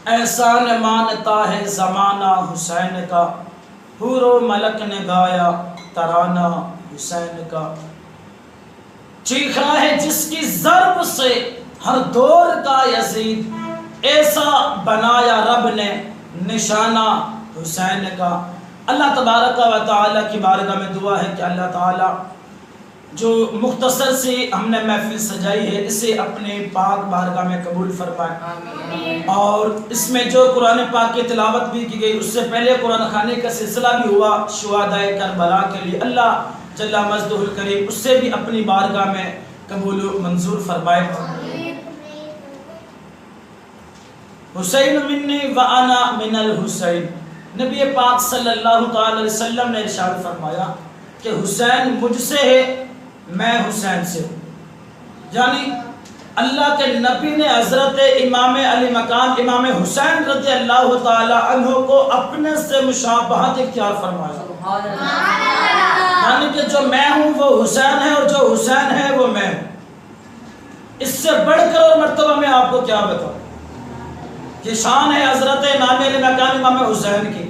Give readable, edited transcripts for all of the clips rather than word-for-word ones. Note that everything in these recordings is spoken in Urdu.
احسان مانتا ہے زمانہ حسین کا، حور و ملک نے گایا ترانہ حسین کا۔ چیخا ہے جس کی ضرب سے ہر دور کا یزید، ایسا بنایا رب نے نشانہ حسین کا۔ اللہ تبارک و تعالیٰ کی بارگاہ میں دعا ہے کہ اللہ تعالیٰ جو مختصر سی ہم نے محفل سجائی ہے اسے اپنے پاک بارگاہ میں قبول فرمائے، اور اس میں جو قرآن پاک کی تلاوت بھی کی گئی، اس سے پہلے قرآن خوانی کا سلسلہ بھی ہوا شہدائے کربلا کے لیے، اللہ جل مجدہ الکریم اس سے بھی اپنی بارگاہ میں قبول و منظور فرمائے۔ حسین منی وانا من الحسین، نبی پاک صلی اللہ تعالی علیہ وسلم نے ارشاد فرمایا کہ حسین مجھ سے ہے، میں حسین سے ہوں۔ یعنی اللہ کے نبی نے حضرت امام علی مقام امام حسین رضی اللہ تعالی عنہ کو اپنے سے مشابہت اختیار فرمایا، یعنی کہ جو میں ہوں وہ حسین ہے اور جو حسین ہے وہ میں ہوں۔ اس سے بڑھ کر اور مرتبہ میں آپ کو کیا بتاؤں، یہ شان ہے حضرت امام علی مقام امام حسین کی۔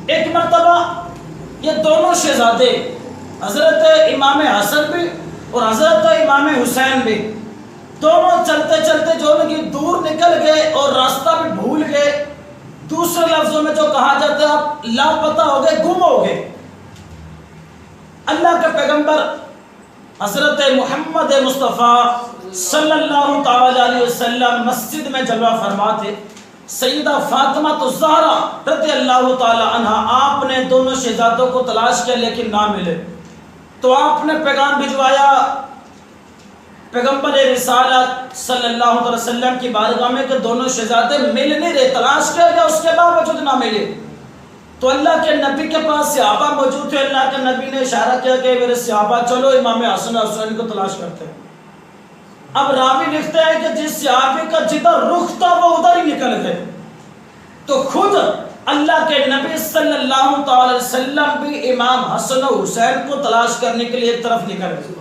ایک مرتبہ یہ دونوں شہزادے حضرت امام حسن بھی اور حضرت امام حسین بھی دونوں چلتے چلتے جو ان کی دور نکل گئے اور راستہ بھی بھول گئے، دوسرے لفظوں میں جو کہا جاتا ہے آپ لاپتہ ہو گئے، گم ہو گئے۔ اللہ کے پیغمبر حضرت محمد مصطفیٰ صلی اللہ تعالی علیہ وسلم مسجد میں جلوہ فرما تھے، سیدہ فاطمہ الزہرا رضی اللہ تعالی عنہ آپ نے دونوں شہزادوں کو تلاش کیا لیکن نہ ملے، تو آپ نے پیغام بھجوایا پیغمبر رسالت صلی اللہ علیہ وسلم کی بارگاہ میں کہ دونوں شہزادے مل نہیں رہے، تلاش کیا گیا اس کے باوجود نہ ملے۔ تو اللہ کے نبی کے پاس صحابہ موجود تھے، اللہ کے نبی نے اشارہ کیا کہ میرے صحابہ چلو امام حسن اور حسین کو تلاش کرتے ہیں۔ اب راوی لکھتے ہیں کہ جس صحابی کا جدھر رخ تھا وہ ادھر ہی نکل گئے، تو خود اللہ کے نبی صلی اللہ تعالی علیہ وسلم بھی امام حسن و حسین کو تلاش کرنے کے لیے ایک طرف نکل گئے۔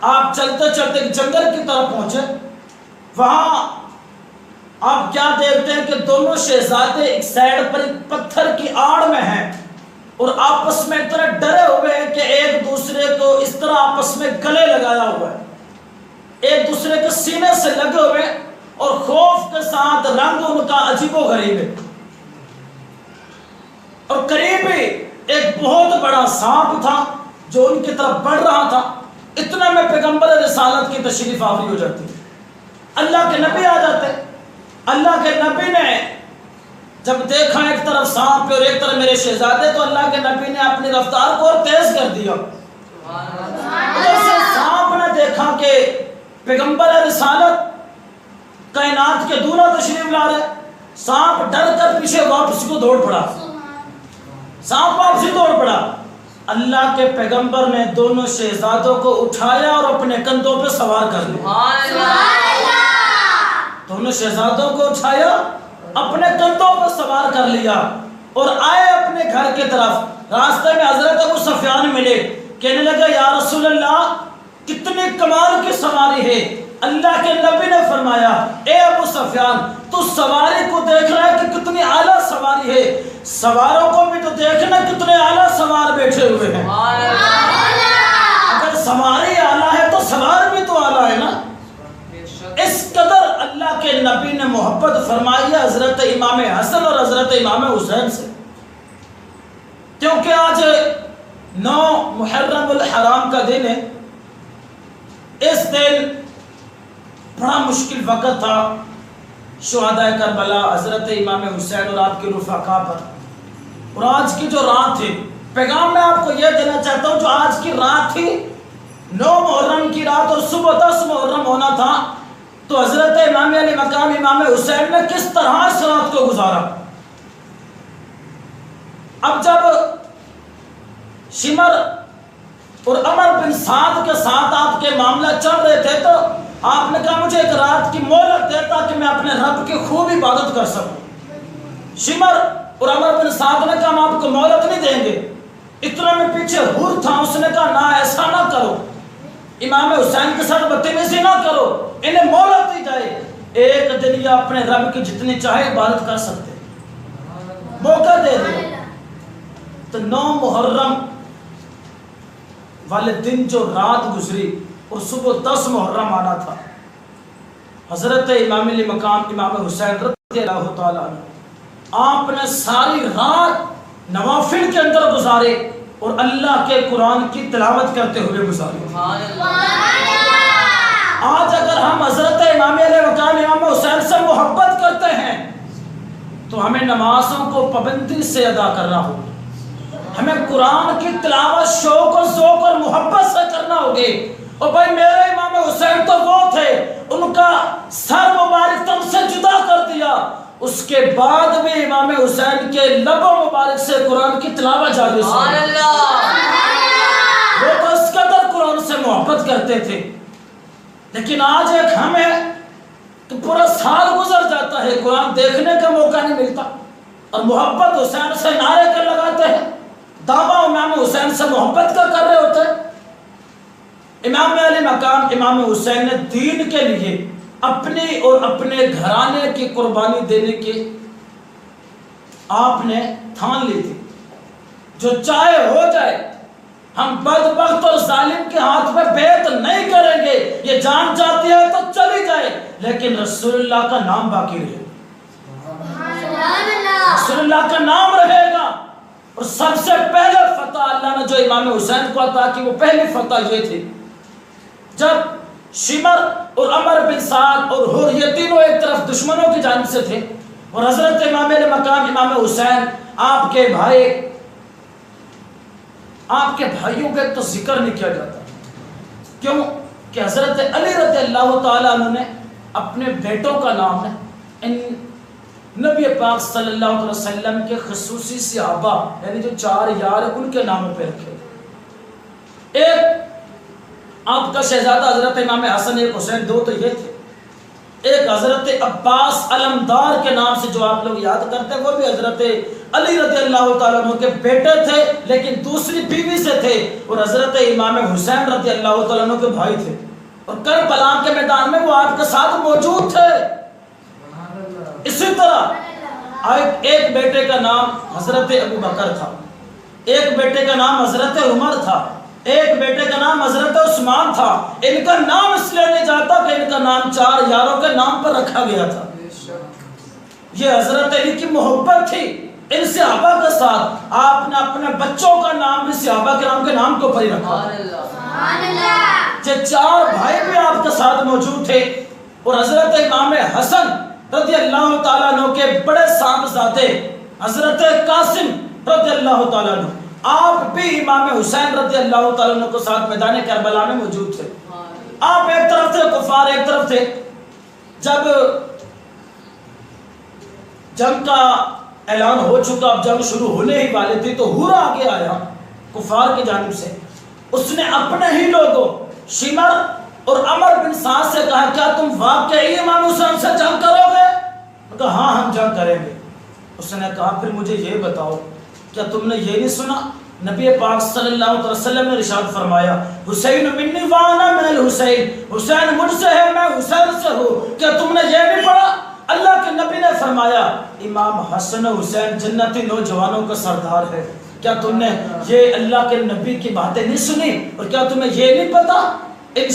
آپ چلتے چلتے جنگل کی طرف پہنچے، وہاں آپ کیا دیکھتے ہیں کہ دونوں شہزادے ایک سائیڈ پر ایک پتھر کی آڑ میں ہیں اور آپس میں اتنے ڈرے ہوئے ہیں کہ ایک دوسرے کو اس طرح آپس میں گلے لگایا ہوا ہے، ایک دوسرے کے سینے سے لگے ہوئے اور خوف کے ساتھ رنگ ان کا عجیب و غریب ہے، اور قریب ہی ایک بہت بڑا سانپ تھا جو ان کی طرف بڑھ رہا تھا۔ اتنے میں پیغمبر رسالت کی تشریف آوری ہو جاتی، اللہ کے نبی آ جاتے۔ اللہ کے نبی نے جب دیکھا ایک طرف سانپ پہ اور ایک طرف میرے شہزادے، تو اللہ کے نبی نے اپنی رفتار کو اور تیز کر دیا۔ جیسے سانپ نے دیکھا کہ پیغمبر رسالت کائنات کے دولہ تشریف لا رہے، سانپ ڈر کر پیچھے واپسی کو دوڑ پڑا، سانپ واپسی دوڑ پڑا۔ اللہ کے پیغمبر نے دونوں شہزادوں کو اٹھایا اور اپنے کندھوں پہ سوار کر لیا، دونوں شہزادوں کو اٹھایا اپنے کندھوں پر سوار کر لیا اور آئے اپنے گھر کی طرف۔ راستے میں حضرت ابو سفیان ملے، کہنے لگا یا رسول اللہ کتنی کمال کی سواری ہے۔ اللہ کے نبی نے فرمایا اے ابو سفیان تو سواری کو دیکھ رہا ہے کہ کتنی اعلیٰ سواری ہے، سواروں کو بھی تو دیکھنا کتنے اعلیٰ سوار بیٹھے ہوئے ہیں۔ اگر سواری اعلیٰ ہے تو سوار بھی تو اعلیٰ ہے نا۔ اس قدر اللہ کے نبی نے محبت فرمائی ہے حضرت امام حسن اور حضرت امام حسین سے، کیونکہ آج 9 محرم الحرام کا دن ہے۔ اس دن بڑا مشکل وقت تھا شہدائے کربلا حضرت امام حسین اور آپ کے رفقا پر، اور آج کی جو رات تھی، پیغام میں آپ کو یہ دینا چاہتا ہوں، جو آج کی رات تھی 9 محرم کی رات اور صبح 10 محرم ہونا تھا، تو حضرت امام علی مقام امام حسین نے کس طرح اس رات کو گزارا۔ اب جب شمر اور عمر بن سعد کے ساتھ آپ کے معاملہ چل رہے تھے، تو آپ نے کہا مجھے ایک رات کی مہلت دے تاکہ میں اپنے رب کی خوب عبادت کر سکوں۔ شمر اور عمر بن سعد نے کہا ہم آپ کو مہلت نہیں دیں گے۔ اتنے میں پیچھے حور تھا، اس نے کہا نہ ایسا نہ کرو، امام حسین کے ساتھ بدتمیزی نہ کرو، انہیں مہلت دی جائے۔ ایک دن یہ اپنے رب کی جتنی چاہے عبادت کر سکتے، موقع دے دیا۔ تو 9 محرم والے دن جو رات گزری اور صبح 10 محرم آنا تھا، حضرت امام علی مقام امام حسین رضی اللہ تعالیٰ عنہ آپ نے ساری رات نوافل کے اندر گزارے اور اللہ کے قرآن کی تلاوت کرتے ہوئے گزارے۔ آج اگر ہم حضرت امام علی مقام امام حسین سے محبت کرتے ہیں تو ہمیں نمازوں کو پابندی سے ادا کرنا ہوگا، ہمیں قرآن کی تلاوت شوق اور ذوق اور محبت سے کرنا ہوگی۔ اور بھائی میرے امام حسین تو وہ تھے، ان کا سر مبارک تم سے جدا کر دیا، اس کے بعد بھی امام حسین کے لبوں مبارک سے قرآن کی تلاوت جاری ہے۔ وہ تو اس قدر قرآن سے محبت کرتے تھے، لیکن آج ایک ہمیں تو پورا سال گزر جاتا ہے قرآن دیکھنے کا موقع نہیں ملتا، اور محبت حسین سے نعرے کر لگاتے ہیں، دعویٰ امام حسین سے محبت کا کر رہے ہوتے ہیں۔ امام علی مقام امام حسین نے دین کے لیے اپنی اور اپنے گھرانے کی قربانی دینے کی آپ نے ٹھان لی تھی، جو چاہے ہو جائے، ہم بدبخت اور ظالم کے ہاتھ میں بیعت نہیں کریں گے، یہ جان جاتی ہے تو چلی جائے لیکن رسول اللہ کا نام باقی رہے، رسول اللہ کا نام رہے گا۔ اور سب سے پہلے فتح اللہ نے جو امام حسین کو عطا کی وہ پہلی فتح یہ تھی، جب شمر اور عمر بن سعد اور حر یہ تینوں ایک طرف دشمنوں کی جانب سے تھے، اور حضرت امام علی مقام امام حسین آپ کے بھائیوں کا تو ذکر نہیں کیا جاتا، کیوں کہ حضرت علی رضی اللہ تعالیٰ عنہ نے اپنے بیٹوں کا نام ان نبی پاک صلی اللہ علیہ وسلم کے خصوصی صحابہ یعنی جو 4 یار ان کے ناموں پہ رکھے۔ ایک آپ کا شہزادہ حضرت امام حسن ایک حسین، 2 تو یہ تھے، ایک حضرت عباس علمدار کے نام سے جو آپ لوگ یاد کرتے ہیں، وہ بھی حضرت علی رضی اللہ تعالیٰ عنہ کے بیٹے تھے لیکن دوسری بیوی سے تھے، اور حضرت امام حسین رضی اللہ تعالیٰ عنہ کے بھائی تھے، اور کربلا کے میدان میں وہ آپ کے ساتھ موجود تھے۔ اسی طرح ایک بیٹے کا نام حضرت ابو بکر تھا، ایک بیٹے کا نام حضرت عمر تھا، ایک بیٹے کا نام حضرت عثمان تھا۔ ان کا نام اس لیے نہیں جاتا کہ ان کا نام 4 یاروں کے نام پر رکھا گیا تھا، یہ حضرت علی کی محبت تھی ان صحابہ کے ساتھ، آپ نے اپنے بچوں کا نام بھی صحابہ کرام کے نام کو پر ہی رکھا۔ یہ 4 بھائی بھی آپ کے ساتھ موجود تھے، اور حضرت امام حسن رضی اللہ تعالیٰ عنہ کے بڑے صاحبزادے حضرت قاسم رضی اللہ تعالیٰ عنہ، آپ بھی امام حسین رضی اللہ تعالیٰ عنہ کے ساتھ میدان کربلا میں موجود تھے۔ آپ ایک طرف تھے کفار، ایک طرف تھے، جب جنگ کا اعلان ہو چکا، اب جنگ شروع ہونے ہی والی تھی، تو حر آگے آیا کفار کی جانب سے، اس نے اپنے ہی لوگوں شمر اور عمر بن سعد سے کہا کیا تم واقعی امام حسین سے جنگ کرو گے؟ انہوں نے کہا ہاں ہم جنگ کریں گے۔ اس نے کہا پھر مجھے یہ بتاؤ کیا تم نے یہ نہیں سنا نبی پاک صلی اللہ علیہ وسلم نے ارشاد فرمایا حسین منی وانا من الحسین، حسین مجھ سے ہے میں حسین سے ہوں، کیا تم نے یہ نہیں پڑھا؟ اللہ کے نبی نے فرمایا امام حسن حسین جنتی نوجوانوں کا سردار ہے۔ کیا تم نے یہ اللہ کے نبی کی باتیں نہیں سنی؟ اور کیا تمہیں یہ نہیں پتا ان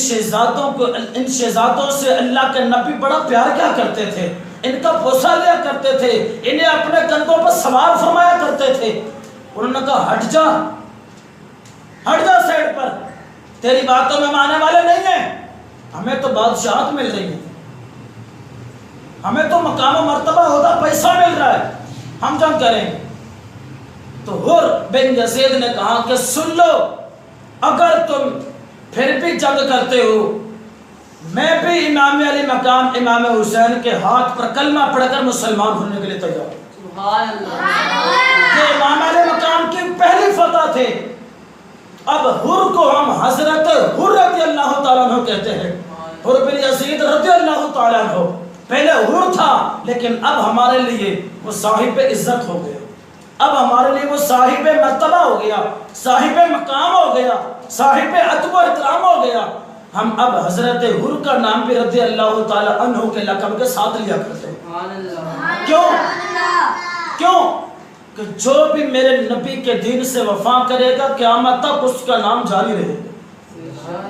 شہزادوں سے اللہ کے نبی بڑا پیار کیا کرتے تھے، ان کا بوسہ لیا کرتے تھے، انہیں اپنے کندھوں پر سوار فرمایا کرتے تھے۔ انہوں نے کہا ہٹ جا سائڈ پر، تیری باتوں میں ماننے والے نہیں ہیں، ہمیں تو بادشاہت مل رہی ہے، ہمیں تو مقام و مرتبہ ہوتا پیسہ مل رہا ہے، ہم جنگ کریں گے۔ تو حر بن یزید نے کہا کہ سن لو، اگر تم پھر بھی جنگ کرتے ہو، میں بھی امام علی مقام امام حسین کے ہاتھ پر کلمہ پڑھ کر مسلمان ہونے کے لیے تیار ہوں۔ یہ امام علی مقام کی پہلی فتح تھے۔ اب حر کو ہم حضرت حر رضی اللہ تعالیٰ عنہ کہتے ہیں، حر بن یزید رضی اللہ تعالیٰ عنہ پہلے حر تھا، لیکن اب ہمارے لیے وہ صاحب عزت ہو گیا، اب ہمارے لیے وہ صاحب مرتبہ ہو گیا، صاحب مقام ہو گیا، صاحب ادب و احترام ہو گیا۔ ہم اب حضرت حر کا نام بھی رضی اللہ تعالی عنہ کے لقب کے ساتھ لیا کرتے ہیں. کیوں؟ کہ جو بھی میرے نبی کے دین سے وفا کرے گا قیامت تک اس کا نام جاری رہے گا.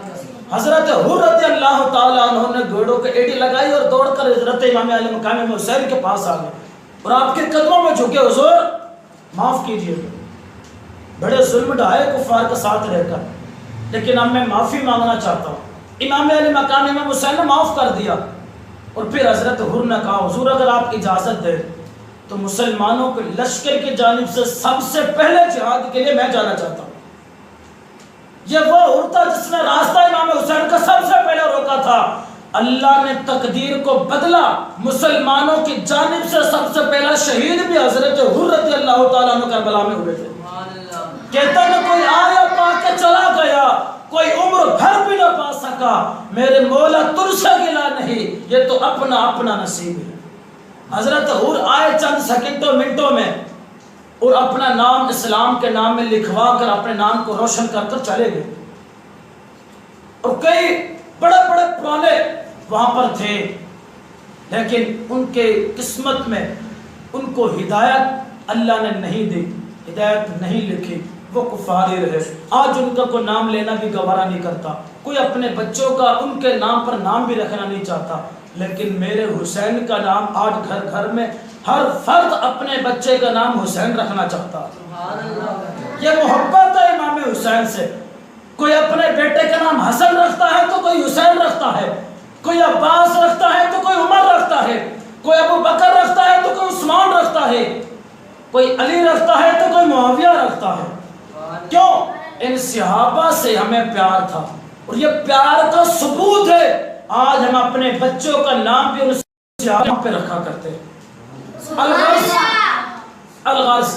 حضرت حر رضی اللہ تعالی عنہ نے گھوڑوں کے ایڑی لگائی اور دوڑ کر حضرت امام علی مقام حسین کے پاس آ گئے اور آپ کے قدموں میں جھکے، حضور معاف کیجیے، بڑے ظلم ڈھائے کفار کے ساتھ رہ کر، لیکن اب میں معافی مانگنا چاہتا ہوں. امام علی مقام امام حسین نے معاف کر دیا. اور پھر حضرت حر نے کہا حضور اگر آپ اجازت دیں تو مسلمانوں کے لشکر کی جانب سے سب سے پہلے جہاد کے لیے میں جانا چاہتا ہوں. یہ وہ حر تھا جس نے راستہ امام حسین کا سب سے پہلے روکا تھا. اللہ نے تقدیر کو بدلا، مسلمانوں کی جانب سے سب سے پہلا شہید بھی حضرت حر رضی اللہ تعالیٰ عنہ کربلا میں ہوئے تھے. کہتا ہے کوئی آیا پا کے چلا گیا، کوئی عمر بھر بھی نہ پا سکا، میرے مولا تجھ سے گلا نہیں، یہ تو اپنا اپنا نصیب ہے. حضرت حر آئے چند سیکنڈوں منٹوں میں اور اپنا نام اسلام کے نام میں لکھوا کر اپنے نام کو روشن کر کر چلے گئے. اور کئی بڑے بڑے پرانے وہاں پر تھے، لیکن ان کے قسمت میں ان کو ہدایت اللہ نے نہیں دی، ہدایت نہیں لکھی، وہ کفار ہی رہے. آج ان کا کوئی نام لینا بھی گوارا نہیں کرتا، کوئی اپنے بچوں کا ان کے نام پر نام بھی رکھنا نہیں چاہتا. لیکن میرے حسین کا نام آج گھر گھر میں ہر فرد اپنے بچے کا نام حسین رکھنا چاہتا. یہ محبت ہے امام حسین سے. کوئی اپنے بیٹے کا نام حسن رکھتا ہے تو کوئی حسین رکھتا ہے، کوئی عباس رکھتا ہے تو کوئی عمر رکھتا ہے، کوئی ابو بکر رکھتا ہے تو کوئی عثمان رکھتا ہے، کوئی علی رکھتا ہے تو کوئی معاویہ رکھتا ہے. کیوں؟ ان صحابہ سے ہمیں پیار تھا اور یہ پیار کا ثبوت ہے. آج ہم اپنے بچوں کا نام بھی ان صحابہ پہ رکھا کرتے ہیں. الغاز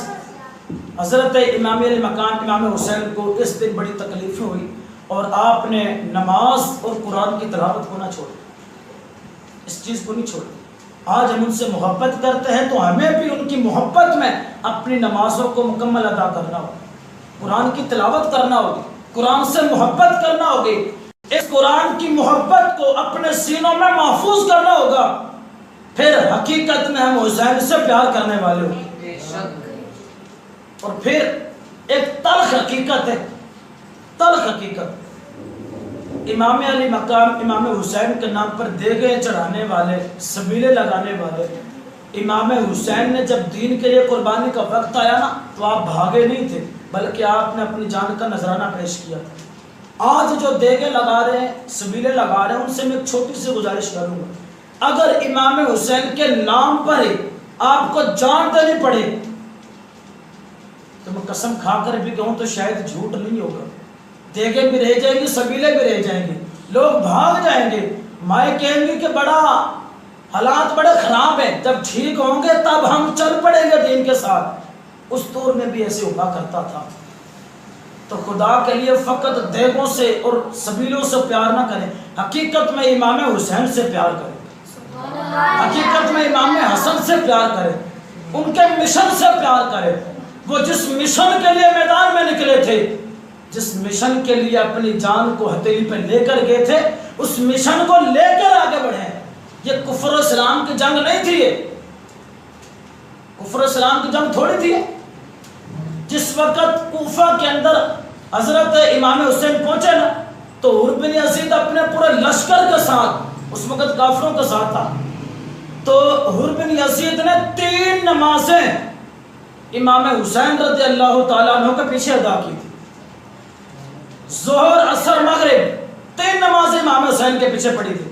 حضرت امام علی مقام امام حسین کو اس دن بڑی تکلیفیں ہوئی اور آپ نے نماز اور قرآن کی تلاوت کو نہ چھوڑا، اس چیز کو نہیں چھوڑا. آج ہم ان سے محبت کرتے ہیں تو ہمیں بھی ان کی محبت میں اپنی نمازوں کو مکمل ادا کرنا ہوگا، قرآن کی تلاوت کرنا ہوگی، قرآن سے محبت کرنا ہوگی. اس قرآن کی محبت کو اپنے سینوں میں محفوظ کرنا ہوگا، پھر حقیقت میں ہم حسین سے پیار کرنے والے ہوں. اور پھر ایک تلخ حقیقت ہے، تلخ حقیقت، امام علی مقام امام حسین کے نام پر دیگیں چڑھانے والے، سبیلے لگانے والے، امام حسین نے جب دین کے لیے قربانی کا وقت آیا نا تو آپ بھاگے نہیں تھے، بلکہ آپ نے اپنی جان کا نذرانہ پیش کیا تھا. آج جو دیگیں لگا رہے ہیں، سبیلے لگا رہے ہیں، ان سے میں ایک چھوٹی سی گزارش کروں گا. اگر امام حسین کے نام پر ہی آپ کو جان دینی پڑے تو میں قسم کھا کر بھی کہوں تو شاید جھوٹ نہیں ہوگا. دیگیں بھی رہ جائیں گی، سبیلے بھی رہ جائیں گے، لوگ بھاگ جائیں گے، مائیں کہیں گے کہ بڑا حالات بڑے خراب ہیں، جب ٹھیک ہوں گے تب ہم چل پڑیں گے دین کے ساتھ. اس دور میں بھی ایسے ہوا کرتا تھا. تو خدا کے لیے فقط دیگوں سے اور سبیلوں سے پیار نہ کریں، حقیقت میں امام حسین سے پیار کریں، حقیقت میں امام حسن سے پیار کریں، ان کے مشن سے پیار کریں. وہ جس مشن کے لیے میدان میں نکلے تھے، جس مشن کے لیے اپنی جان کو ہتھیلی پہ لے کر گئے تھے، اس مشن کو لے کر آگے بڑھیں. یہ کفر و اسلام کی جنگ نہیں تھی، یہ کفر و اسلام کی جنگ تھوڑی تھی. جس وقت کوفہ کے اندر حضرت امام حسین پہنچے نا تو حر بن یزید اپنے پورے لشکر کے ساتھ، اس وقت کافروں کے ساتھ تھا، تو حر بن یزید نے 3 نمازیں امام حسین رضی اللہ تعالیٰ عنہ کے پیچھے ادا کی تھی. ظہر، عصر، مغرب 3 نمازیں امام حسین کے پیچھے پڑھی تھی.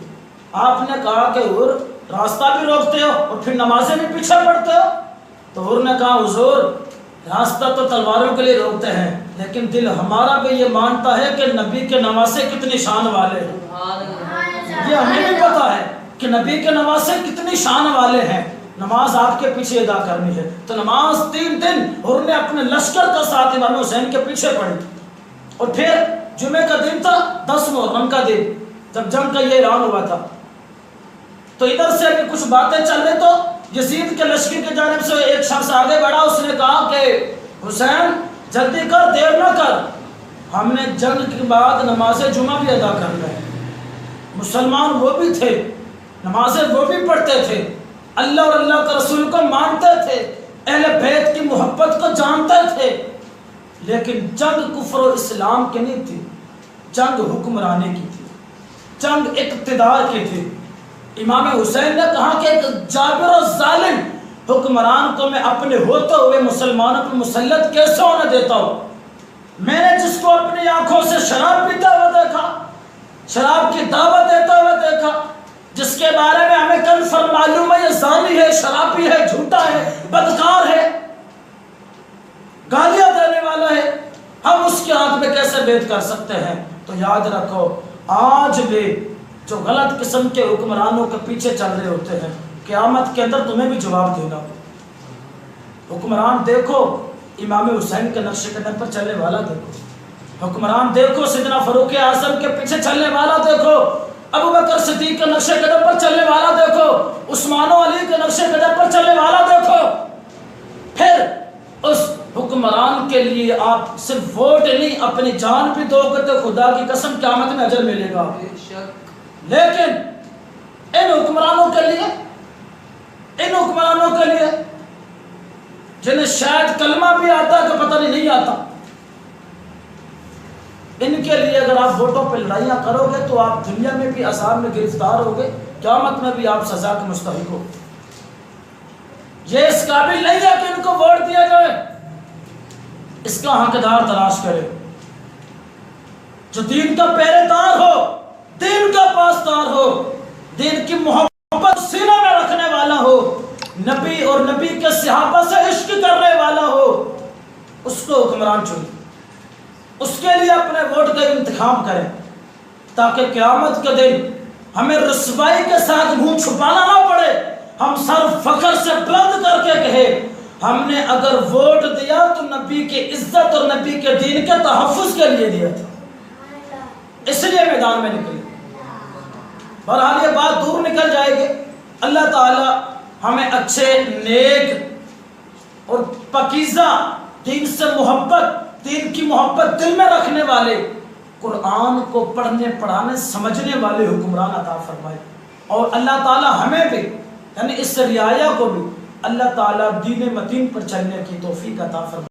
آپ نے کہا کہ حر راستہ بھی روکتے ہو اور پھر نمازیں بھی پیچھے پڑھتے ہو. تو حر نے کہا حضور راستہ تو تلواروں کے لیے روکتے ہیں، لیکن دل ہمارا بھی یہ مانتا ہے کہ نبی کے نمازیں کتنی شان والے ہیں. یہ ہمیں بھی پتا ہے کہ نبی کے نمازیں کتنی شان والے ہیں. نماز آپ کے پیچھے ادا کرنی ہے. تو نماز 3 دن حر نے اپنے لشکر کا ساتھ امام حسین کے پیچھے پڑھی. اور پھر جمعے کا دن تھا، 10 محرم کا دن، جب جنگ کا یہ اعلان ہوا تھا. تو ادھر سے بھی کچھ باتیں چل رہی، تو یزید کے لشکر کی جانب سے ایک شخص آگے بڑھا. اس نے کہا کہ حسین جلدی کر، دیر نہ کر، ہم نے جنگ کے بعد نماز جمعہ بھی ادا کرنا ہے. مسلمان وہ بھی تھے، نمازیں وہ بھی پڑھتے تھے، اللہ اور اللہ کے رسول کو مانتے تھے، اہل بیت کی محبت کو جانتے تھے، لیکن جنگ کفر و اسلام کی نہیں تھی، جنگ حکمرانی کی تھی، جنگ اقتدار کی تھی۔ امام حسین نے کہا کہ ایک جابر و ظالم حکمران کو میں اپنے ہوتے ہوئے مسلمانوں پر مسلط کیسے ہونے دیتا ہوں؟ میں نے جس کو اپنی آنکھوں سے شراب پیتا ہوا دیکھا، شراب کی دعوت دیتا ہوا دیکھا، جس کے بارے میں ہمیں کنفرم معلوم ہے یہ زانی ہے، شرابی ہے، جھوٹا ہے، بدکار ہے، گالیاں دینے والا ہے، ہم اس کے ہاتھ میں کیسے بیعت کر سکتے ہیں؟ تو یاد رکھو، آج بھی جو غلط قسم کے حکمرانوں کے پیچھے چل رہے ہوتے ہیں، قیامت کے اندر تمہیں بھی جواب دینا۔ حکمران دیکھو، امام حسین کے نقش قدم پر چلنے والا دیکھو، حکمران دیکھو، سیدنا فاروق اعظم کے پیچھے چلنے والا دیکھو، ابو بکر صدیق کے نقش قدم پر چلنے والا دیکھو، عثمان و علی کے نقش قدم پر چلنے والا دیکھو۔ پھر اس حکمران کے لیے آپ صرف ووٹ نہیں، اپنی جان بھی دو گے تو خدا کی قسم قیامت میں اجر ملے گا۔ لیکن ان حکمرانوں کے لیے، ان حکمرانوں کے لیے جنہیں شاید کلمہ بھی آتا ہے تو پتہ نہیں آتا، ان کے لیے اگر آپ ووٹوں پہ لڑائیاں کرو گے تو آپ دنیا میں بھی عذاب میں گرفتار ہوگے، قیامت میں بھی آپ سزا کے مستحق ہو۔ یہ اس قابل نہیں ہے کہ ان کو ووٹ دیا جائے، اس کا حقدار تلاش کرے جو دین کا پہرے دار ہو، دین کا پاسدار ہو، دین کی محبت سینہ میں رکھنے والا ہو، نبی اور نبی کے صحابہ سے عشق کرنے والا ہو، اس کو حکمران چنے، اس کے لیے اپنے ووٹ کا انتخاب کریں، تاکہ قیامت کے دن ہمیں رسوائی کے ساتھ منہ چھپانا نہ پڑے، ہم سر فخر سے بلند کر کے کہے ہم نے اگر ووٹ دیا تو نبی کی عزت اور نبی کے دین کے تحفظ کے لیے دیا تھا، اس لیے میدان میں نکلے۔ بہرحال یہ بات دور نکل جائے گی۔ اللہ تعالی ہمیں اچھے، نیک اور پاکیزہ، دین سے محبت، دین کی محبت دل میں رکھنے والے، قرآن کو پڑھنے پڑھانے سمجھنے والے حکمران عطا فرمائے، اور اللہ تعالی ہمیں بھی، یعنی اس رعایا کو بھی اللہ تعالی دین متین پر چلنے کی توفیق عطا فرمائے۔